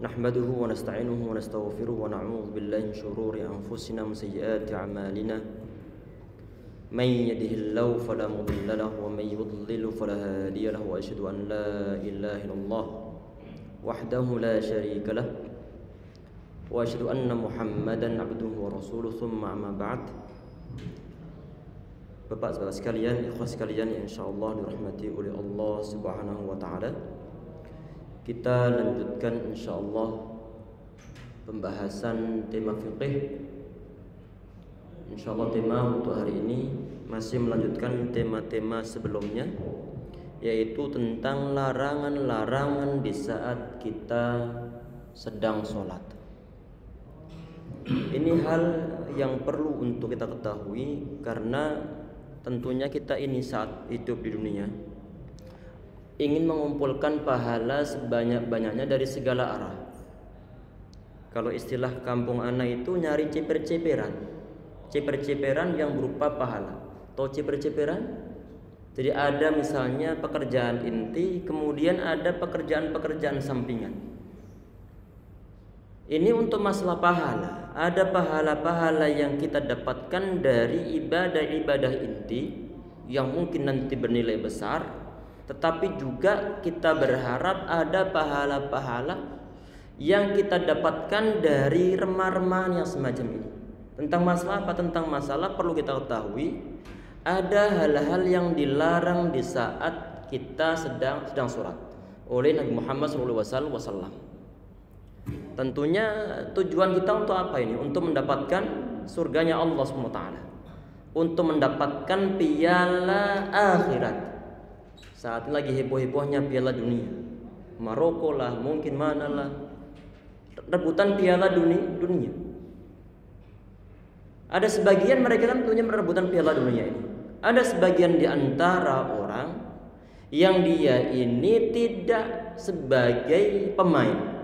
نحمده ونستعينه ونستغفره ونعوذ بالله من شرور أنفسنا ومن سيئات أعمالنا من يهده الله فلا مضل له ومن يضلل فلا هادي له وأشهد أن لا إله إلا الله وحده لا شريك له وأشهد أن محمدا عبده ورسوله ثم أما بعد. Bapak-bapak sekalian, ikhwah sekalian yang insyaallah dirahmati oleh Allah Subhanahu wa taala. Kita lanjutkan insyaallah pembahasan tema fiqih. Insyaallah tema untuk hari ini masih melanjutkan tema-tema sebelumnya, yaitu tentang larangan-larangan di saat kita sedang sholat. Ini hal yang perlu untuk kita ketahui karena tentunya kita ini saat hidup di dunia ingin mengumpulkan pahala sebanyak-banyaknya dari segala arah. Kalau istilah kampung anak itu nyari ceper-ceperan. Ceper-ceperan yang berupa pahala. Tahu ceper-ceperan? Jadi ada misalnya pekerjaan inti, kemudian ada pekerjaan-pekerjaan sampingan. Ini untuk masalah pahala. Ada pahala-pahala yang kita dapatkan dari ibadah-ibadah inti yang mungkin nanti bernilai besar, tetapi juga kita berharap ada pahala-pahala yang kita dapatkan dari remah-remahan yang semacam ini. Tentang masalah apa? Tentang masalah perlu kita ketahui ada hal-hal yang dilarang di saat kita sedang sholat oleh Nabi Muhammad SAW. Tentunya tujuan kita untuk apa ini? Untuk mendapatkan surganya Allah SWT, untuk mendapatkan piala akhirat. Saat ini lagi heboh-hebohnya piala dunia, Maroko lah, mungkin mana lah, rebutan piala dunia. Ada sebagian mereka kan tentunya merebutan piala dunia ini. Ada sebagian di antara orang yang dia ini tidak sebagai pemain.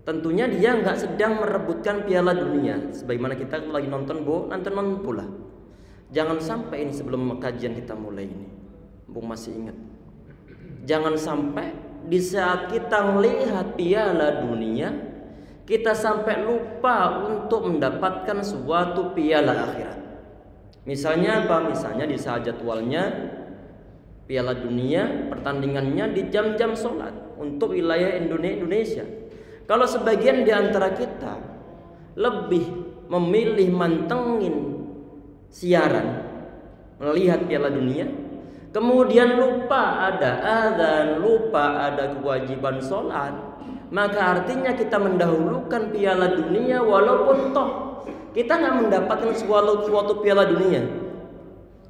Tentunya dia nggak sedang merebutkan piala dunia. Sebagaimana kita lagi nonton pula. Jangan sampai ini sebelum kajian kita mulai ini, Bung masih ingat. Jangan sampai di saat kita melihat piala dunia, kita sampai lupa untuk mendapatkan suatu piala akhirat. Misalnya apa? Misalnya di saat jadwalnya piala dunia, pertandingannya di jam-jam sholat untuk wilayah Indonesia. Kalau sebagian di antara kita lebih memilih mantengin siaran melihat piala dunia, kemudian lupa ada azan, lupa ada kewajiban sholat, maka artinya kita mendahulukan piala dunia walaupun toh kita nggak mendapatkan suatu piala dunia,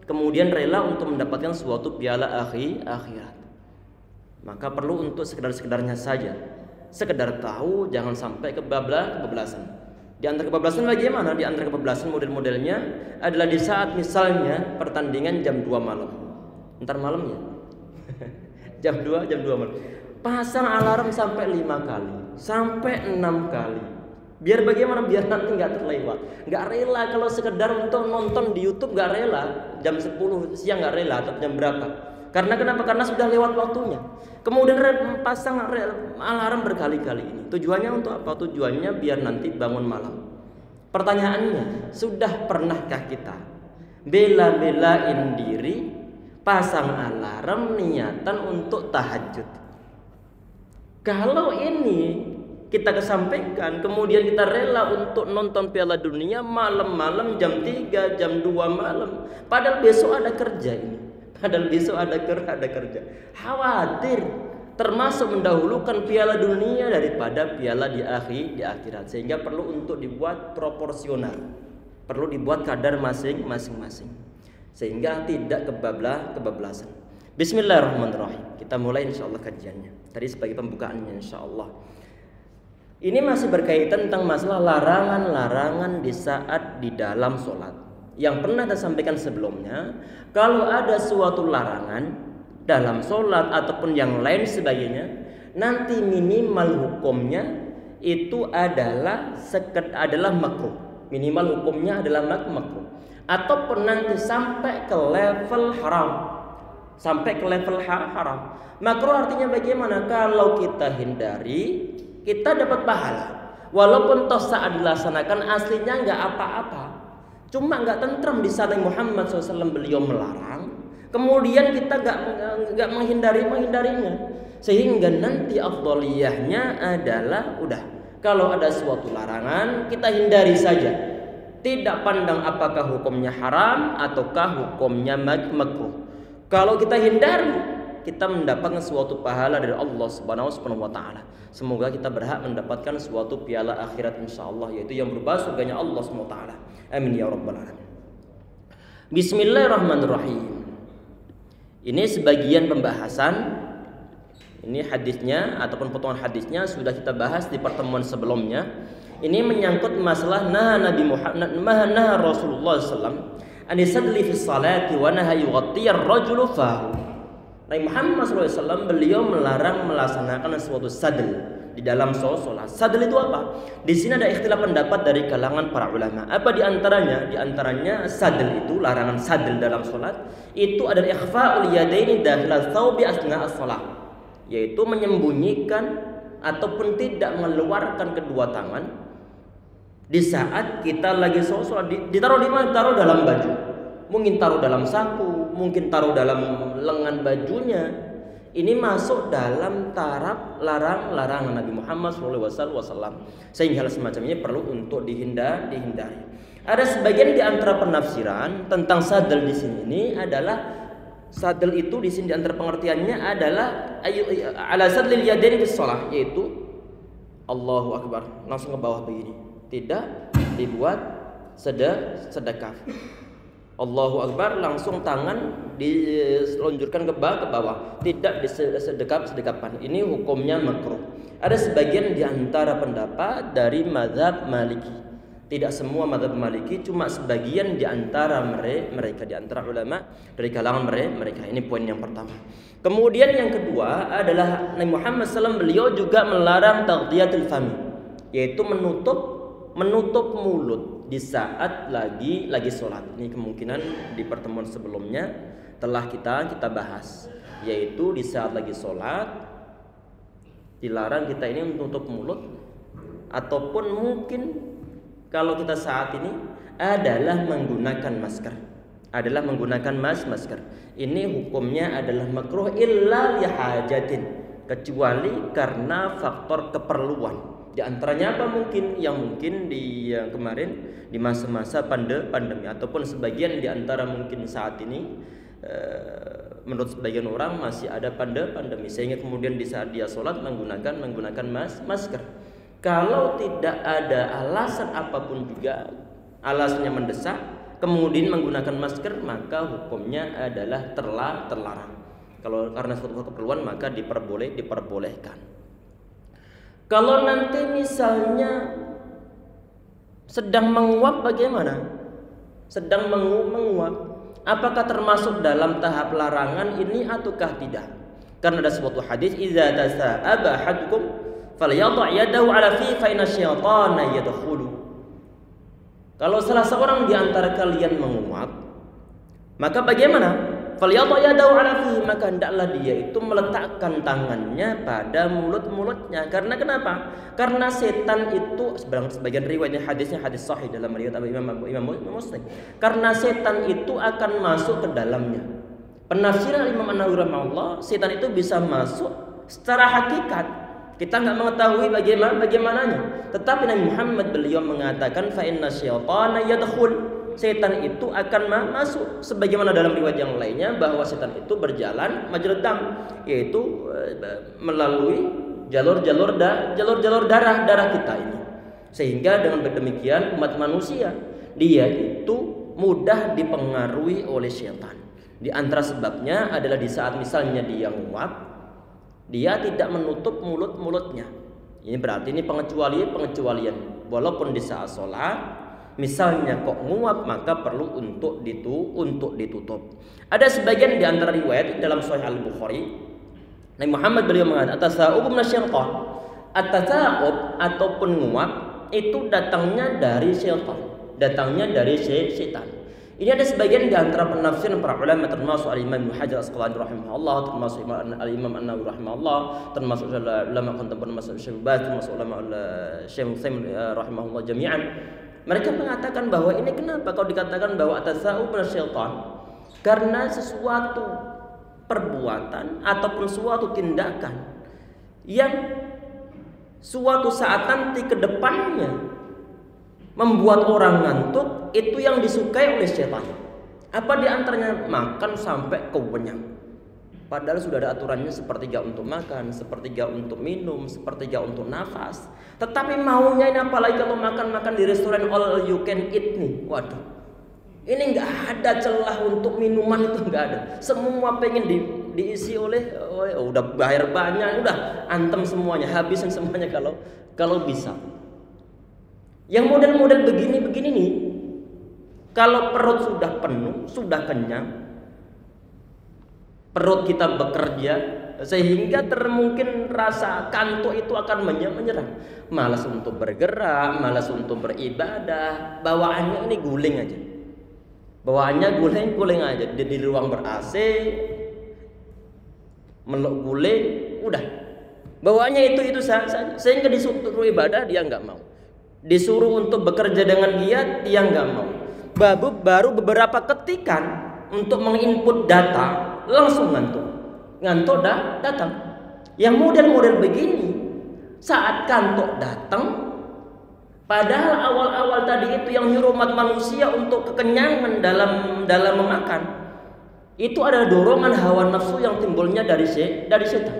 kemudian rela untuk mendapatkan suatu piala akhirat. Maka perlu untuk sekedar-sekedarnya saja, sekedar tahu, jangan sampai kebablasan. Di antara kebablasan bagaimana? Di antara kebablasan model-modelnya adalah di saat misalnya pertandingan jam 2 malam. Ntar malamnya jam 2 malam. Pasang alarm sampai 5 kali, sampai 6 kali. Biar bagaimana? Biar nanti nggak terlewat. Nggak rela kalau sekedar untuk nonton di YouTube, nggak rela. Jam 10 siang nggak rela atau jam berapa? Karena kenapa? Karena sudah lewat waktunya. Kemudian pasang alarm berkali-kali ini. Tujuannya untuk apa? Tujuannya biar nanti bangun malam. Pertanyaannya, sudah pernahkah kita bela-belain diri pasang alarm niatan untuk tahajud? Kalau ini kita kesampingkan, kemudian kita rela untuk nonton piala dunia malam-malam jam 3, jam 2 malam, padahal besok ada kerja ini. Padahal besok ada kerja. Khawatir termasuk mendahulukan piala dunia daripada piala di akhirat. Sehingga perlu untuk dibuat proporsional. Perlu dibuat kadar masing-masing. Sehingga tidak kebablasan. Bismillahirrahmanirrahim. Kita mulai insyaallah kajiannya. Tadi sebagai pembukaannya insyaallah. Ini masih berkaitan tentang masalah larangan-larangan di saat di dalam sholat. Yang pernah saya sampaikan sebelumnya, kalau ada suatu larangan dalam sholat ataupun yang lain sebagainya, nanti minimal hukumnya itu adalah makruh. Minimal hukumnya adalah makruh. Ataupun nanti sampai ke level haram. sampai ke level haram. Makruh artinya bagaimana? Kalau kita hindari, kita dapat pahala. Walaupun toh saat dilaksanakan aslinya nggak apa-apa, cuma nggak tentrem di saat Muhammad SAW beliau melarang. Kemudian kita nggak menghindarinya, sehingga nanti afdaliyahnya adalah udah kalau ada suatu larangan kita hindari saja, tidak pandang apakah hukumnya haram ataukah hukumnya makruh. Kalau kita hindari, kita mendapatkan suatu pahala dari Allah Subhanahu wa taala. Semoga kita berhak mendapatkan suatu piala akhirat insyaallah, yaitu yang berupa surganya Allah Subhanahu wa taala. Amin ya rabbal alamin. Bismillahirrahmanirrahim. Ini sebagian pembahasan. Ini hadisnya ataupun potongan hadisnya sudah kita bahas di pertemuan sebelumnya. Ini menyangkut masalah Nabi Muhammad Rasulullah sallallahu anisadli fi salati wa naha yughatti ar-rajulu fahu. Nabi Muhammad SAW beliau melarang melaksanakan suatu sadl di dalam sholat. Sadl itu apa? Di sini ada ikhtilaf pendapat dari kalangan para ulama. Apa di antaranya? Di antaranya sadl itu, larangan sadl dalam sholat itu adalah ikhfa'ul yadaini dakhil thawbi asna as-shalah, yaitu menyembunyikan ataupun tidak mengeluarkan kedua tangan di saat kita lagi sholat. Ditaruh di mana? Taruh dalam baju, mungkin taruh dalam saku, mungkin taruh dalam lengan bajunya. Ini masuk dalam taraf larangan Nabi Muhammad SAW. Sehingga hal semacam ini perlu untuk dihindari. Ada sebagian di antara penafsiran tentang sadl di sini ini adalah sadl itu di sini di antara pengertiannya adalah ala sadlil yadaini bis shalah, yaitu Allahu Akbar langsung ke bawah begini, tidak dibuat sedekap. Allahu Akbar langsung tangan diseluncurkan ke bawah, tidak sedekap-sedekapan. Ini hukumnya makruh. Ada sebagian di antara pendapat dari mazhab Maliki. Tidak semua mazhab Maliki, cuma sebagian di antara mereka di antara ulama dari kalangan mereka. Ini poin yang pertama. Kemudian yang kedua adalah Nabi Muhammad SAW beliau juga melarang taghdiyatul fami, yaitu menutup mulut di saat lagi sholat. Ini kemungkinan di pertemuan sebelumnya telah kita bahas, yaitu di saat lagi sholat dilarang kita ini menutup mulut, ataupun mungkin kalau kita saat ini adalah menggunakan masker. Ini hukumnya adalah makruh illa lihajatin, kecuali karena faktor keperluan. Di antaranya apa mungkin? Yang mungkin di kemarin di masa-masa pandemi, ataupun sebagian di antara mungkin saat ini menurut sebagian orang masih ada pandemi, sehingga kemudian di saat dia sholat menggunakan masker. Kalau tidak ada alasan apapun juga, alasannya mendesak, kemudian menggunakan masker, maka hukumnya adalah terlarang. Kalau karena suatu keperluan maka diperbolehkan. Kalau nanti misalnya sedang menguap bagaimana? Sedang menguap, apakah termasuk dalam tahap larangan ini ataukah tidak? Karena ada suatu hadis, idza tasa'aba ahadukum falyadha' yadahu 'ala fi fa inna syaitana yadkhulu. Kalau salah seorang di antara kalian menguap, maka bagaimana? Falyadha' yadahu 'ala fi, maka hendaklah dia itu meletakkan tangannya pada mulutnya. Karena kenapa? Karena setan itu, sebagian riwayatnya hadisnya hadis sahih dalam riwayat Imam Muslim. Karena setan itu akan masuk ke dalamnya. Penafsiran Imam An-Nawawi rahimahullah, setan itu bisa masuk secara hakikat. Kita nggak mengetahui bagaimananya. Tetapi Nabi Muhammad beliau mengatakan fa inna syaitana yadkhul. Setan itu akan masuk, sebagaimana dalam riwayat yang lainnya bahwa setan itu berjalan majrad dam, yaitu melalui jalur-jalur darah kita ini. Sehingga dengan demikian umat manusia dia itu mudah dipengaruhi oleh setan. Di antara sebabnya adalah di saat misalnya dia nguap, dia tidak menutup mulutnya. Ini berarti ini pengecualian. Walaupun di saat sholat misalnya kok nguap, maka perlu untuk ditutup. Ada sebagian di antara riwayat dalam Sahih Al-Bukhari, Nabi Muhammad beliau mengatakan at-tasa'ub minasyaitan. At-tasa'ub ataupun nguap itu datangnya dari syaitan, datangnya dari setan. Ini ada sebagian di antara penafsiran para ulama termasuk Al-Imam Ibnu Hajar Asqalani rahimahullah, termasuk Al-Imam An-Nawawi rahimahullah, termasuk ulama kontemporer termasuk Syekh Baz, termasuk ulama Syekh Utsaimin rahimahullah jami'an. Mereka mengatakan bahwa ini kenapa kalau dikatakan bahwa at-tasa'ub minasyaitan? Karena sesuatu perbuatan ataupun suatu tindakan yang suatu saat nanti ke depannya membuat orang ngantuk, itu yang disukai oleh setan. Apa diantaranya? Makan sampai kenyang. Padahal sudah ada aturannya, sepertiga untuk makan, sepertiga untuk minum, sepertiga untuk nafas. Tetapi maunya ini apalagi kalau makan-makan di restoran all you can eat nih. Waduh, ini nggak ada celah untuk minuman, itu nggak ada. Semua pengen diisi oleh udah bayar banyak, udah antem semuanya, habisin semuanya kalau bisa. Yang model-model begini-begini nih, kalau perut sudah penuh, sudah kenyang, perut kita bekerja sehingga mungkin rasa kantuk itu akan menyerang, malas untuk bergerak, malas untuk beribadah, bawaannya ini guling aja, bawaannya guling aja di ruang ber-AC, meluk guling, udah bawaannya itu saja, sehingga disuruh ibadah dia nggak mau. Disuruh untuk bekerja dengan giat, dia nggak mau. Baru beberapa ketikan untuk menginput data langsung ngantuk datang. Yang model-model begini saat kantuk datang, padahal awal-awal tadi itu yang nyuruh umat manusia untuk kekenyangan dalam memakan, itu ada dorongan hawa nafsu yang timbulnya dari setan,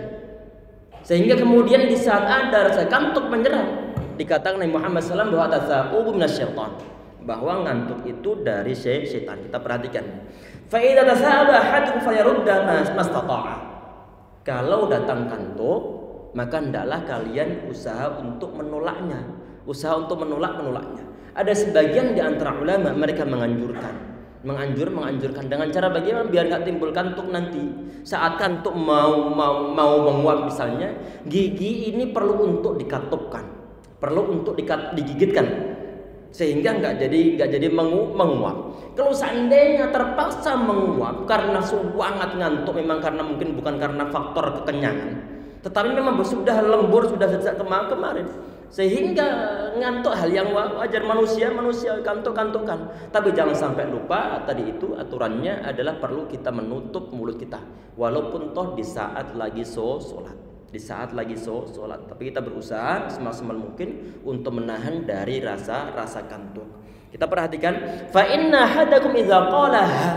sehingga kemudian di saat ada rasa kantuk menyerang, dikatakan Nabi Muhammad SAW bahwa tasa'ubu minasyaitan, bahwa ngantuk itu dari setan. Kita perhatikan. Fa idza tasa'aba ahadukum fayarudda mastata'a. Kalau datang kantuk, maka hendaklah kalian usaha untuk menolaknya, menolaknya. Ada sebagian di antara ulama mereka menganjurkan dengan cara bagaimana biar nggak timbul kantuk nanti. Saat kantuk mau menguap misalnya, gigi ini perlu untuk dikatupkan, perlu untuk digigitkan sehingga nggak jadi menguap. Kalau seandainya terpaksa menguap karena sangat ngantuk, memang karena mungkin bukan karena faktor kekenyangan, tetapi memang sudah lembur, sudah sejak kemarin, sehingga ngantuk hal yang wajar, manusia kantuk-kantukan. Tapi jangan sampai lupa tadi itu aturannya adalah perlu kita menutup mulut kita, walaupun toh di saat lagi sholat. Tapi kita berusaha semaksimal mungkin untuk menahan dari rasa kantuk. Kita perhatikan, fa inna hadakum idza qalaha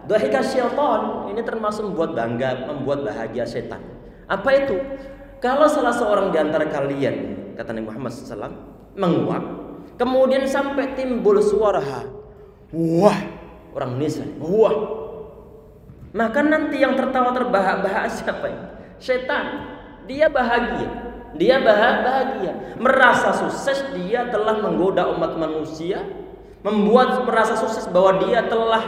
dhahika syaitan. Ini termasuk membuat bahagia setan. Apa itu? Kalau salah seorang di antara kalian, kata Nabi Muhammad SAW, menguap, kemudian sampai timbul suara wah, orang Indonesia, wah, maka nanti yang tertawa terbahak-bahak siapa ini? Setan. Dia bahagia, merasa sukses, dia telah menggoda umat manusia, merasa sukses bahwa dia telah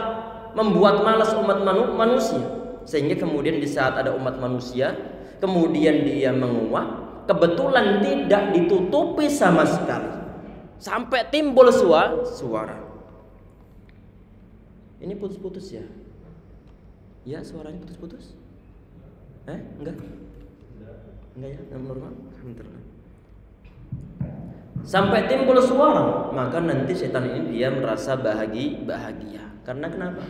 membuat malas umat manusia, sehingga kemudian di saat ada umat manusia, kemudian dia menguap, kebetulan tidak ditutupi sama sekali, sampai timbul suara. Ini putus-putus ya? Ya, suaranya putus-putus? Enggak ya, normal. Alhamdulillah. Sampai timbul suara, maka nanti setan ini dia merasa bahagia. Karena kenapa?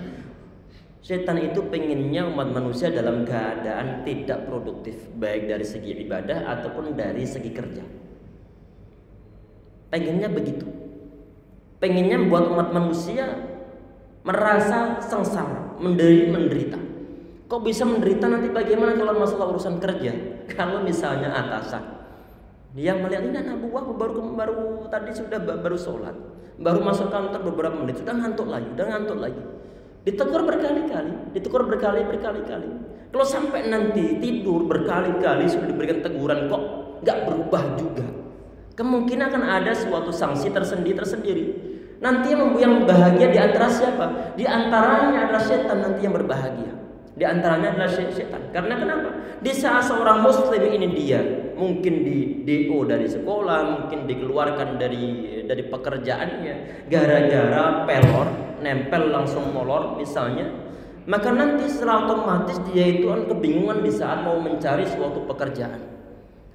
Setan itu pengennya umat manusia dalam keadaan tidak produktif, baik dari segi ibadah ataupun dari segi kerja. Pengennya begitu. Pengennya membuat umat manusia merasa sengsara, menderita. Kok bisa menderita? Nanti bagaimana kalau masalah urusan kerja? Kalau misalnya atasan dia melihat ini anak buah baru tadi baru sholat, baru masuk kantor beberapa menit sudah ngantuk lagi. Ditegur berkali-kali. Kalau sampai nanti tidur berkali-kali sudah diberikan teguran kok nggak berubah juga, kemungkinan akan ada suatu sanksi tersendiri. Nanti yang bahagia di antara siapa? Di antaranya adalah setan nanti yang berbahagia. Di antaranya adalah setan. Karena kenapa? Di saat seorang muslim ini dia mungkin di DO dari sekolah, mungkin dikeluarkan dari pekerjaannya gara-gara pelor, nempel langsung molor misalnya, maka nanti secara otomatis dia itu akan kebingungan di saat mau mencari suatu pekerjaan.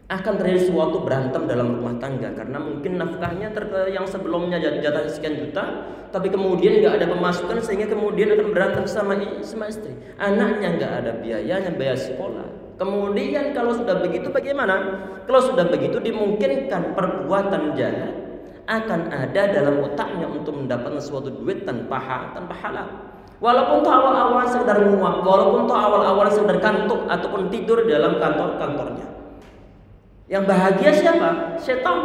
Akan terjadi suatu berantem dalam rumah tangga karena mungkin nafkahnya yang sebelumnya jatah sekian juta, tapi kemudian nggak ada pemasukan sehingga kemudian akan berantem sama istri. Anaknya nggak ada biayanya, biaya sekolah. Kemudian kalau sudah begitu bagaimana? Kalau sudah begitu dimungkinkan perbuatan jahat akan ada dalam otaknya untuk mendapatkan suatu duit tanpa halal. Walaupun itu awal-awal sekedar nguap, walaupun itu awal-awal sekedar kantuk ataupun tidur dalam kantornya. Yang bahagia siapa? Setan.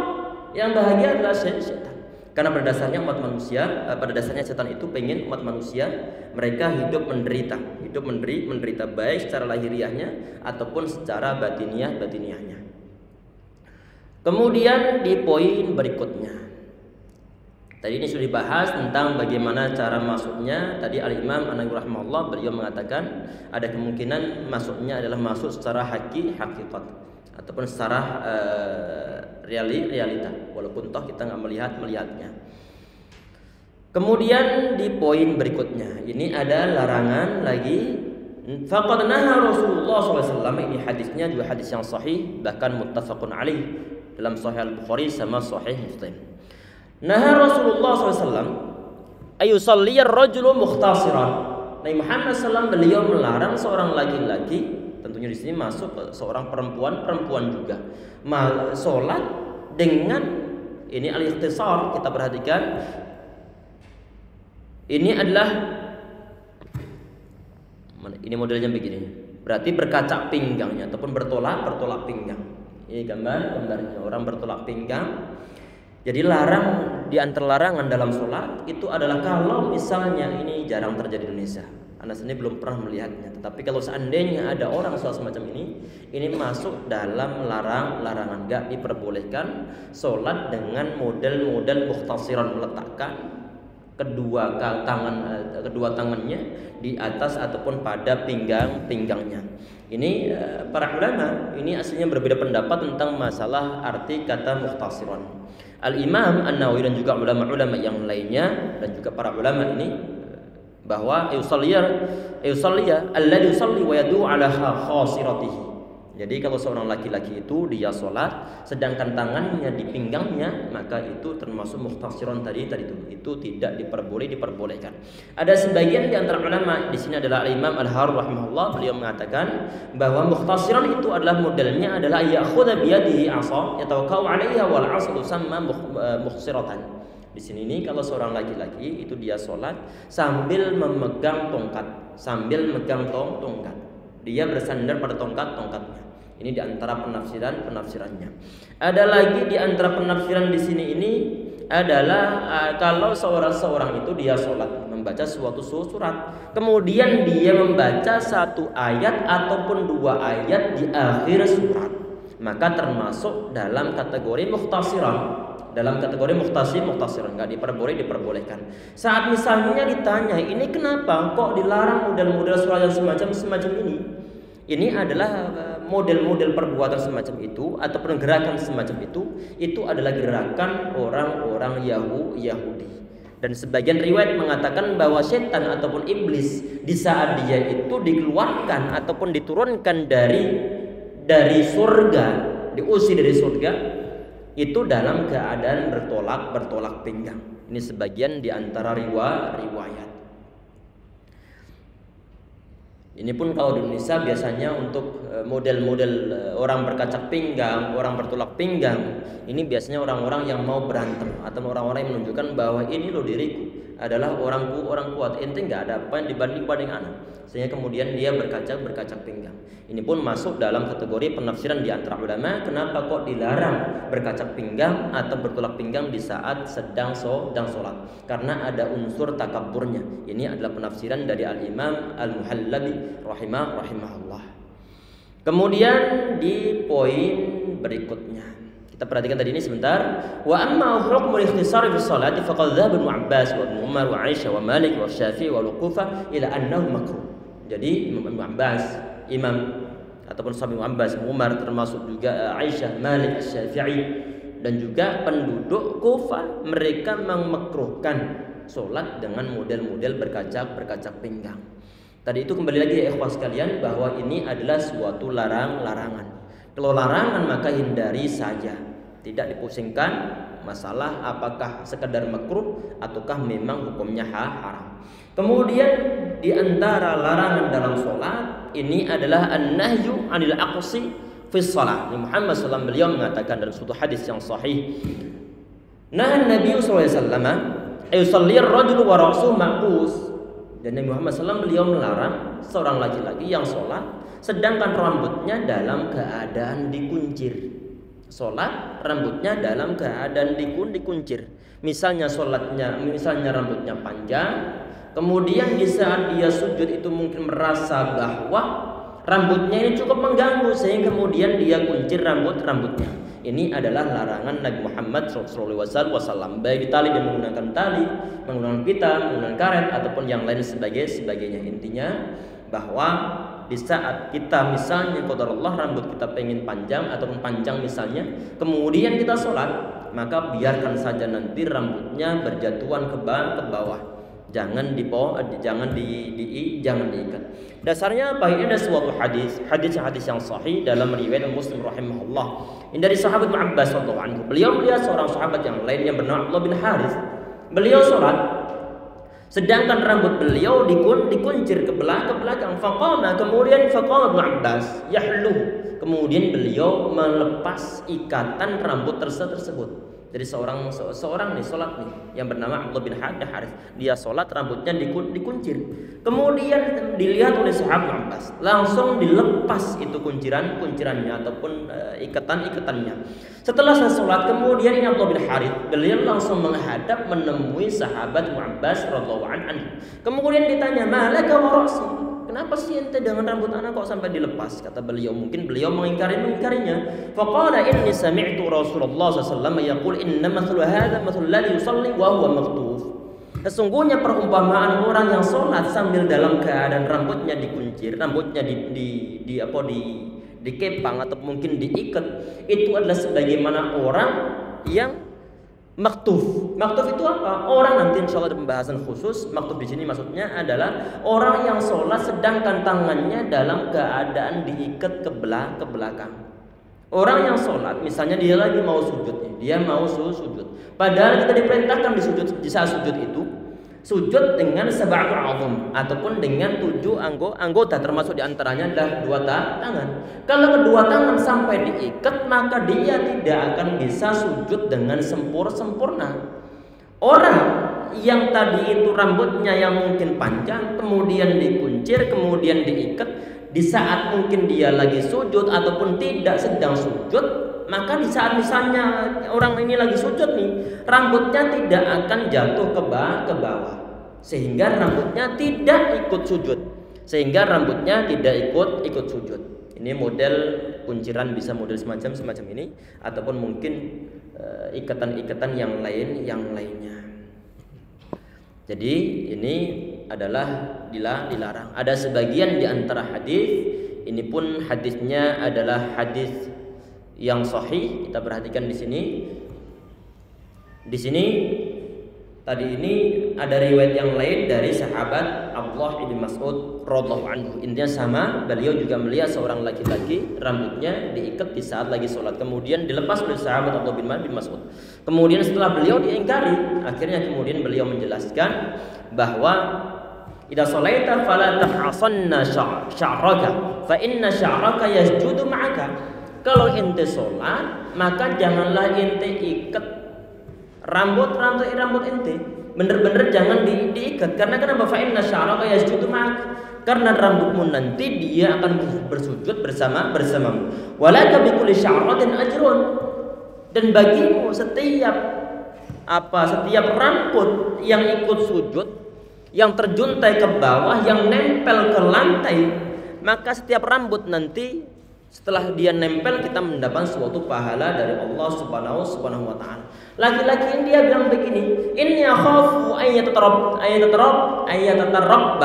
Yang bahagia adalah setan. Karena pada dasarnya umat manusia, pada dasarnya setan itu pengen umat manusia mereka hidup menderita baik secara lahiriahnya ataupun secara batiniahnya. Kemudian di poin berikutnya, tadi ini sudah dibahas tentang bagaimana cara masuknya. Tadi Al-Imam An-Nawawi rahimahullah beliau mengatakan ada kemungkinan masuknya adalah masuk secara hakikat ataupun secara realita, walaupun toh kita nggak melihatnya. Kemudian di poin berikutnya ini ada larangan lagi. Faqad naha Rasulullah SAW, ini hadisnya juga hadis yang sahih bahkan muttafaqun alaih dalam Sahih Al-Bukhari sama Sahih Muslim. Naha Rasulullah SAW ayusalliyar rajulu mukhtasiran. Nabi Muhammad SAW beliau melarang seorang laki-laki, tentunya di sini masuk seorang perempuan juga, sholat dengan ini al-ikhtisar. Kita perhatikan ini adalah ini modelnya begini, berarti berkaca pinggangnya ataupun bertolak pinggang. Ini gambarnya orang bertolak pinggang. Jadi larang di antara larangan dalam sholat itu adalah kalau misalnya ini jarang terjadi di Indonesia. Anda sendiri belum pernah melihatnya, tetapi kalau seandainya ada orang sholat semacam ini masuk dalam larangan. Gak diperbolehkan sholat dengan model muhtasiran, meletakkan kedua tangannya di atas ataupun pada pinggangnya. Ini para ulama ini aslinya berbeda pendapat tentang masalah arti kata muhtasiran. Al-Imam An-Nawawi dan juga ulama-ulama yang lainnya dan juga para ulama ini bahwa ayusalliya alladhi yusalli wa yadu ala khasiratihi. Jadi kalau seorang laki-laki itu dia sholat sedangkan tangannya di pinggangnya, maka itu termasuk muhtasiron tadi itu tidak diperbolehkan. Ada sebagian di antara ulama di sini adalah Imam Al-Harr rahimahullah, beliau mengatakan bahwa muhtasiron itu adalah modelnya adalah ya'khudha bi yadihi 'asa yatawakkau 'alaiha wal 'aslu samma mukhsiratan. Di sini ini kalau seorang laki-laki itu dia sholat sambil memegang tongkat, tongkat. Dia bersandar pada tongkatnya. Ini di antara penafsirannya. Ada lagi di antara penafsiran di sini ini adalah kalau seorang itu dia sholat membaca suatu surat, kemudian dia membaca satu ayat ataupun dua ayat di akhir surat, maka termasuk dalam kategori muhtasiran. Dalam kategori muhtasiran nggak diperbolehkan. Saat misalnya ditanya, ini kenapa kok dilarang model-model sholat yang semacam ini? Ini adalah model-model perbuatan semacam itu ataupun gerakan semacam itu adalah gerakan orang-orang Yahudi. Dan sebagian riwayat mengatakan bahwa setan ataupun iblis di saat dia itu dikeluarkan ataupun diturunkan dari surga, diusir dari surga, itu dalam keadaan bertolak pinggang. Ini sebagian di antara riwayat. Ini pun kalau di Indonesia biasanya untuk model-model orang berkaca pinggang, orang bertolak pinggang, ini biasanya orang-orang yang mau berantem atau orang-orang yang menunjukkan bahwa ini loh diriku adalah orang kuat, ente nggak ada apa yang dibanding anak, sehingga kemudian dia berkaca pinggang. Ini pun masuk dalam kategori penafsiran di antara ulama. Kenapa kok dilarang berkaca pinggang atau bertolak pinggang di saat sedang sholat? Karena ada unsur takabburnya. Ini adalah penafsiran dari Al-Imam Al-Muhallabi rahimahullah. Kemudian di poin berikutnya kita perhatikan tadi ini sebentar. Wa amma hukmul ikhtisar fi sholati faqad dhahaba Ibnu Abbas wa Ibnu Umar wa Aisyah wa Malik wa Syafi'i wa Luqufah ila annahu makruh. Jadi Ibnu Abbas, Imam ataupun sahabat Ibnu Abbas, Umar, termasuk juga Aisyah, Malik, Syafi'i dan juga penduduk Kufah, mereka memakruhkan sholat dengan model-model berkacak pinggang. Tadi itu kembali lagi ya ikhwah sekalian, bahwa ini adalah suatu larangan. Kalau larangan maka hindari saja, tidak dipusingkan masalah apakah sekedar makruh ataukah memang hukumnya haram. Kemudian di antara larangan dalam sholat ini adalah an-nahyu 'anil aqsi fi shalah. Muhammad SAW beliau mengatakan dalam suatu hadis yang sahih, nah Nabi SAW ayusalli ar-rajulu wa ra'suhu maqus. Dan Nabi Muhammad SAW beliau melarang seorang laki-laki yang sholat sedangkan rambutnya dalam keadaan dikuncir. Sholat rambutnya dalam keadaan dikuncir. Misalnya rambutnya panjang, kemudian di saat dia sujud itu mungkin merasa bahwa rambutnya ini cukup mengganggu sehingga kemudian dia kuncir rambutnya. Ini adalah larangan Nabi Muhammad SAW, baik ditali dan menggunakan tali, menggunakan pita, menggunakan karet ataupun yang lain sebagainya. Intinya bahwa di saat kita misalnya qadarullah rambut kita pengen panjang ataupun panjang misalnya, kemudian kita sholat, maka biarkan saja nanti rambutnya berjatuhan ke bawah. Jangan diikat. Dasarnya apa? Ini ada suatu hadis yang sahih dalam riwayat Muslim rahimahullah. Ini dari sahabat Ibnu Abbas radhiyallahu anhu. Beliau melihat seorang sahabat yang lain yang bernama Abdullah bin Harith. Beliau sholat, sedangkan rambut beliau dikuncir ke belakang. Faqama Ibnu Abbas yahluh. Kemudian beliau melepas ikatan rambut tersebut. Jadi seorang nih sholat nih yang bernama Abdullah bin Harith, dia sholat rambutnya dikuncir. Kemudian dilihat oleh sahabat Abbas, langsung dilepas itu kuncirannya ataupun ikatannya. Setelah saya sholat, kemudian Abdullah bin Harith beliau langsung menghadap menemui sahabat Abbas radhiyallahu anhu. Kemudian ditanya, "Malaka wa ra'si?" Kenapa sih ente dengan rambut anak kok sampai dilepas? Kata beliau, mungkin beliau mengingkarinya. Faqala inni sami'tu Rasulullah sallallahu alaihi wasallam yaqul inna mathlu hadha mathlu alladhi yusalli wa huwa makhtuf. Sesungguhnya perumpamaan orang yang sholat sambil dalam keadaan rambutnya dikuncir, rambutnya dikepang atau mungkin diikat, itu adalah sebagaimana orang yang maktuf. Maktuf itu apa? Orang, nanti insya Allah ada pembahasan khusus. Maktuf di sini maksudnya adalah orang yang sholat sedangkan tangannya dalam keadaan diikat ke belakang. Orang yang sholat, misalnya dia lagi mau sujud, sujud. Padahal kita diperintahkan di saat sujud itu sujud dengan sab'atul azam ataupun dengan 7 anggota, termasuk diantaranya adalah 2 tangan. Kalau kedua tangan sampai diikat, maka dia tidak akan bisa sujud dengan sempurna. Orang yang tadi itu rambutnya yang mungkin panjang, kemudian dikuncir, kemudian diikat, di saat mungkin dia lagi sujud ataupun tidak sedang sujud, maka di saat misalnya orang ini lagi sujud nih, rambutnya tidak akan jatuh ke bawah, sehingga rambutnya tidak ikut sujud. Ini model kunciran bisa model semacam ini, ataupun mungkin ikatan-ikatan yang lainnya. Jadi ini adalah dilarang. Ada sebagian di antara hadis, ini pun hadisnya adalah hadis yang sahih. Kita perhatikan di sini. Di sini tadi ini ada riwayat yang lain dari sahabat Abdullah bin Mas'ud radhiyallahu anhu. Intinya sama, beliau juga melihat seorang laki-laki rambutnya diikat di saat lagi sholat, kemudian dilepas oleh sahabat Abdullah bin Mas'ud. Kemudian setelah beliau diingkari, akhirnya kemudian beliau menjelaskan bahwa idza shalaita fala tahsanna sya'raka fa inna sya'raka yasjudu ma'aka. Kalau ente sholat, maka janganlah ente ikat rambut ente, bener-bener jangan diikat. Karena kenapa? Fa inna sya'raka yasjudu ma'aka. Karena rambutmu nanti dia akan bersujud bersamamu. Walaka bikulli sya'ratin ajrun. Dan bagimu setiap rambut yang ikut sujud, yang terjuntai ke bawah, yang nempel ke lantai, maka setiap rambut nanti setelah dia nempel kita mendapat suatu pahala dari Allah Subhanahu wa taala. Laki-laki ini dia bilang begini, inni akhafu ayatatarabba.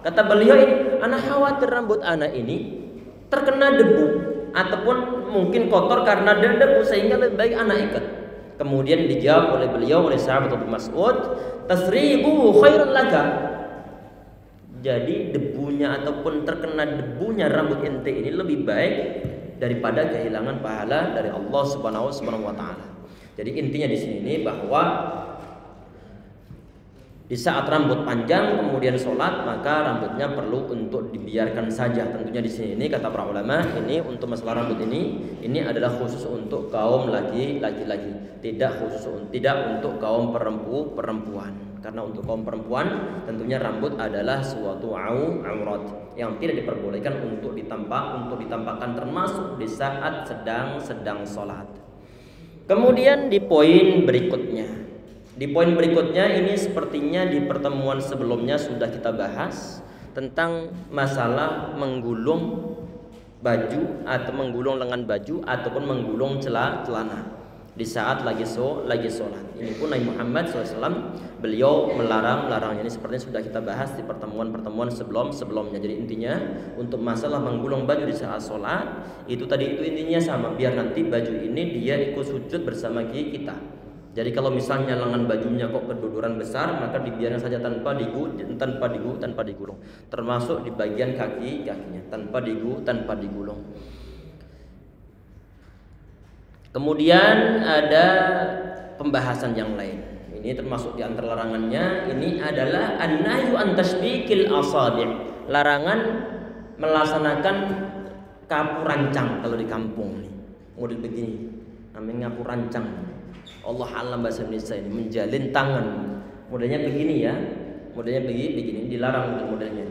Kata beliau ini, anak khawatir rambut anak ini terkena debu ataupun mungkin kotor karena debu, sehingga lebih baik anak ikat. Kemudian dijawab oleh beliau, oleh sahabat Ibnu Mas'ud, tasribu khairun laka. Jadi debunya ataupun terkena debunya rambut ente ini lebih baik daripada kehilangan pahala dari Allah Subhanahu wa taala. Jadi intinya di sini bahwa di saat rambut panjang kemudian sholat, maka rambutnya perlu untuk dibiarkan saja. Tentunya di sini kata para ulama, ini untuk masalah rambut ini adalah khusus untuk kaum laki-laki, tidak untuk kaum perempuan. Karena untuk kaum perempuan tentunya rambut adalah suatu aurat yang tidak diperbolehkan untuk ditampakkan termasuk di saat sedang sholat. Kemudian di poin berikutnya. Di poin berikutnya ini sepertinya di pertemuan sebelumnya sudah kita bahas tentang masalah menggulung baju atau menggulung lengan baju ataupun menggulung celana di saat lagi sholat. Ini pun Nabi Muhammad SAW beliau melarangnya. Ini sepertinya sudah kita bahas di pertemuan sebelumnya. Jadi intinya untuk masalah menggulung baju di saat sholat itu intinya sama, biar nanti baju ini dia ikut sujud bersama kita. Jadi kalau misalnya lengan bajunya kok keduduran besar, maka dibiarkan saja tanpa digulung. Termasuk di bagian kakinya tanpa digulung. Kemudian ada pembahasan yang lain. Ini termasuk di antara larangannya. Ini adalah an-nahyu an tashbikil asabi'. Larangan melaksanakan kapu rancang kalau di kampung nih. Model begini. Namanya ngapu rancang. Allah alam bahasa Indonesia ini menjalin tangan. Modelnya begini ya. Modelnya begini, dilarang modelnya.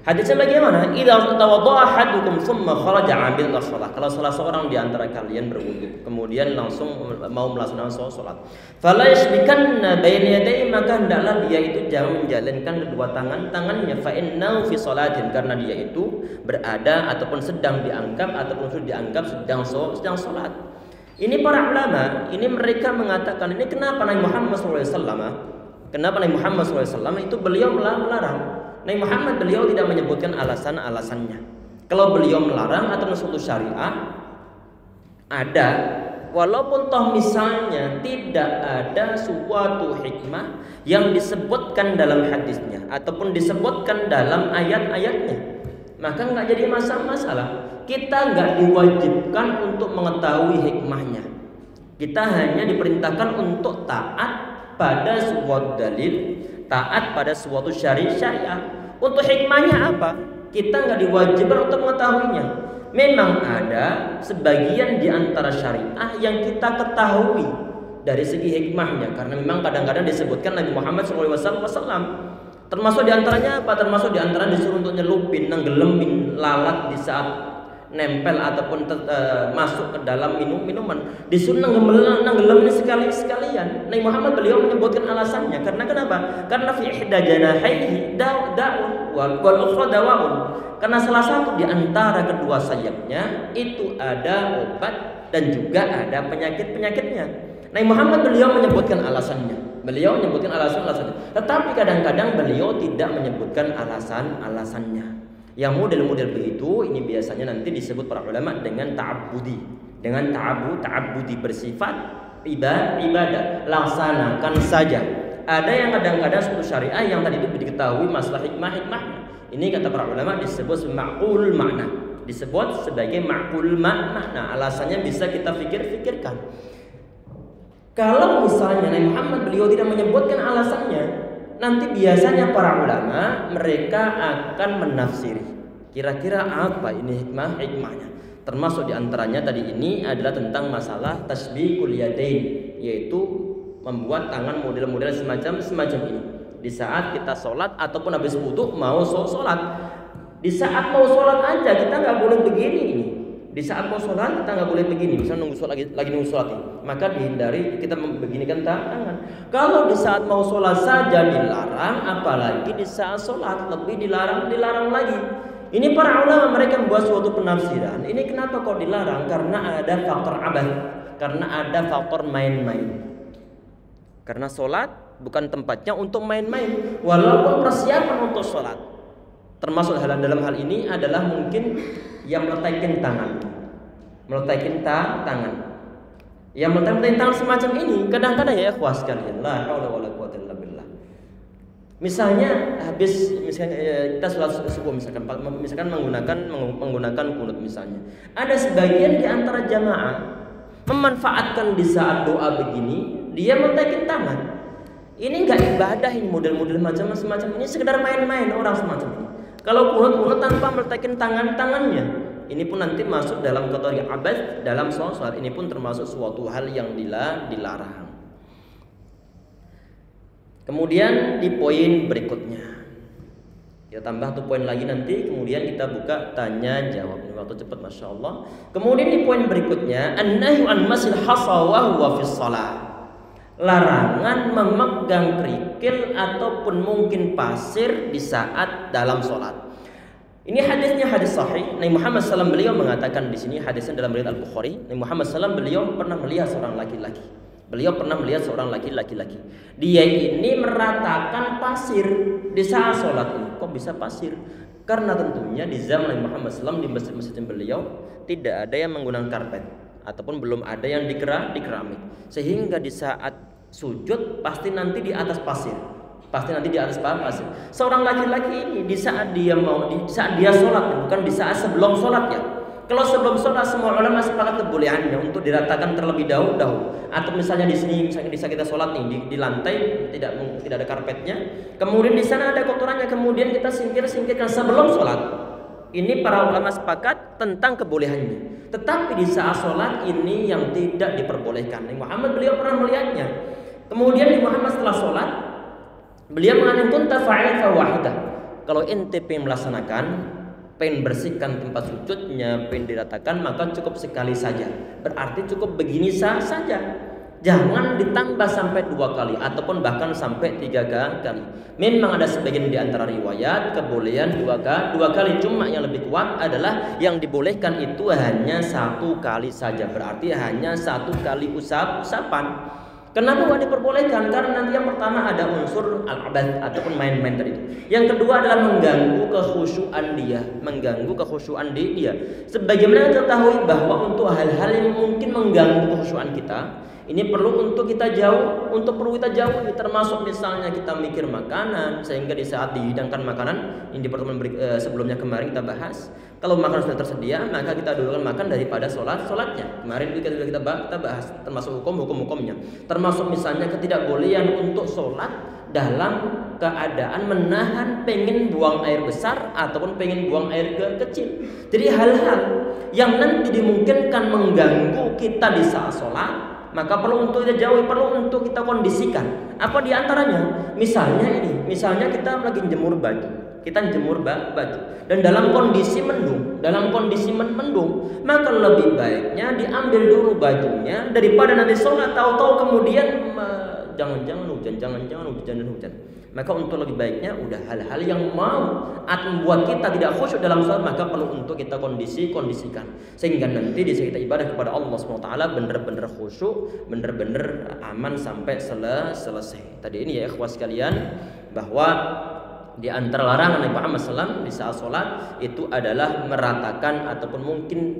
Hadisnya bagaimana? Idza tawadda'a ahadukum tsumma kharaja 'amil shalah. Kalau salah seorang di antara kalian berwudu, kemudian langsung mau melaksanakan salat. Fala yashbikanna baina yadayhi, maka hendaklah dia itu jangan menjalinkan kedua tangannya fa innahu fi shalatin, karena dia itu berada ataupun sedang dianggap sedang salat. Ini para ulama, ini mereka mengatakan ini kenapa Nabi Muhammad SAW itu beliau melarang. Nabi Muhammad beliau tidak menyebutkan alasannya. Kalau beliau melarang atau suatu syariah ada, walaupun toh misalnya tidak ada suatu hikmah yang disebutkan dalam hadisnya ataupun disebutkan dalam ayat-ayatnya, maka nggak jadi masalah. Kita nggak diwajibkan untuk mengetahui hikmahnya. Kita hanya diperintahkan untuk taat pada suatu dalil, taat pada suatu syariah. Untuk hikmahnya apa? Kita nggak diwajibkan untuk mengetahuinya. Memang ada sebagian di antara syariah yang kita ketahui dari segi hikmahnya, karena memang kadang-kadang disebutkan Nabi Muhammad SAW. Termasuk di antaranya apa? Termasuk di antara disuruh untuk nyelupin, nenggelemin lalat di saat nempel ataupun masuk ke dalam minuman, disuruh nenggelemin sekalian. Nabi Muhammad beliau menyebutkan alasannya. Karena kenapa? Karena fi ihda janahaihi da'un wal ukhra dawaun. Karena salah satu di antara kedua sayapnya itu ada obat dan juga ada penyakitnya. Nabi Muhammad beliau menyebutkan alasannya. Tetapi kadang-kadang beliau tidak menyebutkan alasannya. Yang model-model begitu ini biasanya nanti disebut para ulama dengan ta'abbudi. Dengan ta'abbudi bersifat ibadah, laksanakan saja. Ada yang kadang-kadang suatu syariah yang tadi itu diketahui masalah hikmahnya. Ini kata para ulama disebut ma'qul makna. Disebut sebagai ma'qul makna. Alasannya bisa kita fikirkan. Kalau misalnya Nabi Muhammad beliau tidak menyebutkan alasannya, nanti biasanya para ulama mereka akan menafsiri kira-kira apa ini hikmahnya. Termasuk diantaranya tadi ini adalah tentang masalah tasbihul yadain, yaitu membuat tangan model-model semacam ini di saat kita sholat ataupun habis wudu mau sholat. Di saat mau sholat aja kita nggak boleh begini ini. Di saat mau sholat kita nggak boleh begini, misalnya nunggu sholat lagi nunggu sholat ini, maka dihindari kita membeginikan tangan. Kalau di saat mau sholat saja dilarang, apalagi di saat sholat lebih dilarang lagi. Ini para ulama mereka membuat suatu penafsiran. Ini kenapa kok dilarang? Karena ada faktor abad, karena ada faktor main-main. Karena sholat bukan tempatnya untuk main-main, walaupun persiapan untuk sholat. Termasuk dalam hal ini adalah mungkin yang meletakkan tangan. Yang meletakkan tangan semacam ini kadang-kadang ya ikhwas sekalian, la haula wala quwwata illa billah. Misalnya kita sholat subuh misalkan menggunakan kunut misalnya. Ada sebagian di antara jamaah memanfaatkan di saat doa begini, dia meletakkan tangan. Ini enggak ibadah, ini model-model macam ini sekedar main-main orang semacam ini. Kalau kunut tanpa meletakkan tangannya, ini pun nanti masuk dalam kategori abad dalam sholat. Ini pun termasuk suatu hal yang dilarang. Kemudian di poin berikutnya, kita tambah 1 poin lagi nanti. Kemudian kita buka tanya jawab. Ini waktu cepat, masya Allah. Kemudian di poin berikutnya, an-nahyu an masil hasa wa huwa fi shalah. Larangan memegang kerikil ataupun mungkin pasir di saat dalam sholat. Ini hadisnya hadis sahih. Nabi Muhammad SAW beliau mengatakan di sini, hadisnya dalam riwayat Al-Bukhari. Nabi Muhammad SAW beliau pernah melihat seorang laki-laki. Dia ini meratakan pasir di saat sholat ini. Kok bisa pasir? Karena tentunya di zaman Nabi Muhammad SAW di masjid-masjid beliau tidak ada yang menggunakan karpet ataupun belum ada yang di keramik. Sehingga di saat sujud pasti nanti di atas pasir. Seorang laki-laki ini di saat dia sholat, bukan di saat sebelum sholat ya. Kalau sebelum sholat semua ulama sepakat kebolehannya untuk diratakan terlebih dahulu. Atau misalnya di sini, misalnya di saat kita sholat nih di lantai tidak ada karpetnya, kemudian di sana ada kotorannya, kemudian kita singkirkan sebelum sholat. Ini para ulama sepakat tentang kebolehannya. Tetapi di saat sholat ini yang tidak diperbolehkan. Muhammad beliau pernah melihatnya. Kemudian di Muhammad setelah sholat, beliau mengatakan kunta fa'il fawahidah. Kalau ente pengen melaksanakan, pengen bersihkan tempat sujudnya, pengen diratakan, maka cukup sekali saja. Berarti cukup begini saja. Jangan ditambah sampai 2 kali ataupun bahkan sampai 3 kali. Memang ada sebagian di antara riwayat kebolehan 2 kali. Cuma yang lebih kuat adalah yang dibolehkan itu hanya 1 kali saja. Berarti hanya 1 kali usapan. Kenapa nggak diperbolehkan? Karena nanti yang pertama ada unsur al-abad ataupun main-main tadi. Yang kedua adalah mengganggu kekhusyuan dia. Sebagaimana kita ketahui bahwa untuk hal-hal yang mungkin mengganggu kekhusyuan kita, ini perlu kita jauhi. Termasuk misalnya kita mikir makanan, sehingga di saat dihidangkan makanan, ini di pertemuan sebelumnya kemarin kita bahas, kalau makanan sudah tersedia, maka kita dulukan makan daripada sholatnya. Kemarin kita bahas termasuk hukumnya. Termasuk misalnya ketidakbolehan untuk sholat dalam keadaan menahan pengen buang air besar ataupun pengen buang air kecil. Jadi hal-hal yang nanti dimungkinkan mengganggu kita di saat sholat, maka perlu untuk kita jauhi, perlu untuk kita kondisikan. Apa diantaranya? Misalnya kita lagi jemur baju. Dan dalam kondisi mendung, maka lebih baiknya diambil dulu bajunya daripada nanti sholat tahu-tahu kemudian jangan-jangan hujan. Maka untuk lebih baiknya udah hal-hal yang membuat kita tidak khusyuk dalam sholat, maka perlu untuk kita kondisikan sehingga nanti di saat kita ibadah kepada Allah SWT benar-benar khusyuk, benar-benar aman sampai selesai. Tadi ini ya ikhwas sekalian, bahwa di antara larangan Nabi Muhammad SAW di saat sholat itu adalah meratakan ataupun mungkin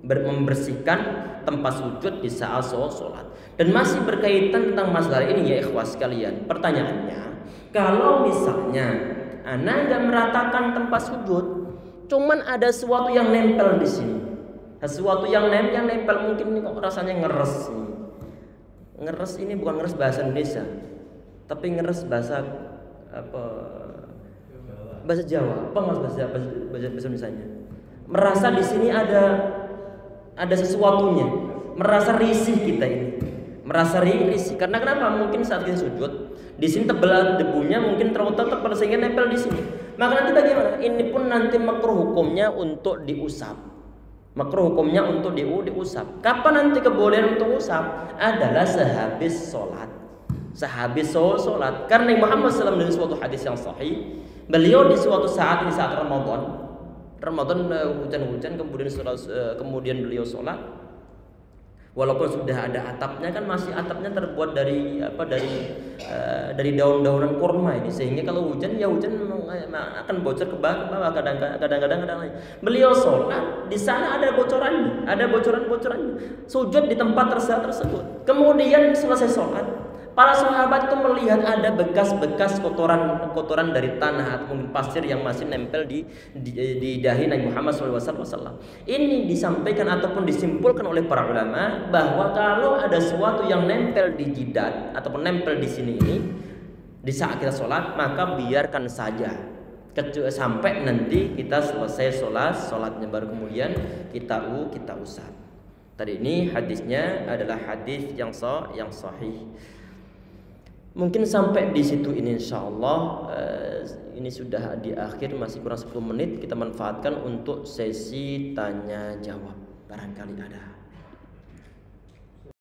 membersihkan tempat sujud di saat sholat. Dan masih berkaitan tentang masalah ini ya ikhwas sekalian. Pertanyaannya, kalau misalnya Anda nggak meratakan tempat sujud, cuman ada sesuatu yang nempel di sini, sesuatu yang nempel mungkin ini kok rasanya ngeres. Ngeres ini bukan ngeres bahasa Indonesia, tapi ngeres bahasa Jawa. Apa maksud bahasa Indonesianya? Merasa di sini ada sesuatunya, merasa risih kita ini. Merasa risih. Karena kenapa? Mungkin saat kita sujud, di sini tebal debunya mungkin terlalu tebal sehingga nempel di sini. Maka nanti bagaimana? Ini pun nanti makruh hukumnya untuk diusap. Kapan nanti kebolehan untuk usap? Adalah sehabis sholat. Karena Muhammad SAW dari suatu hadis yang sahih, beliau di suatu saat, ini saat Ramadan hujan-hujan, kemudian beliau sholat. Walaupun sudah ada atapnya, kan masih atapnya terbuat dari dari daun-daunan kurma ini, sehingga kalau hujan ya hujan akan bocor ke bawah. Kadang-kadang beliau sholat di sana ada bocoran-bocorannya. Sujud di tempat tersebut. Kemudian selesai sholat, para sahabat itu melihat ada bekas-bekas kotoran dari tanah atau mungkin pasir yang masih nempel di dahi Nabi Muhammad SAW. Ini disampaikan ataupun disimpulkan oleh para ulama bahwa kalau ada sesuatu yang nempel di jidat ataupun nempel di sini ini di saat kita sholat, maka biarkan saja sampai nanti kita selesai sholatnya, baru kemudian kita usap. Tadi ini hadisnya adalah hadis yang sahih. Mungkin sampai di situ ini insyaallah. Ini sudah di akhir, masih kurang 10 menit, kita manfaatkan untuk sesi tanya jawab. Barangkali ada.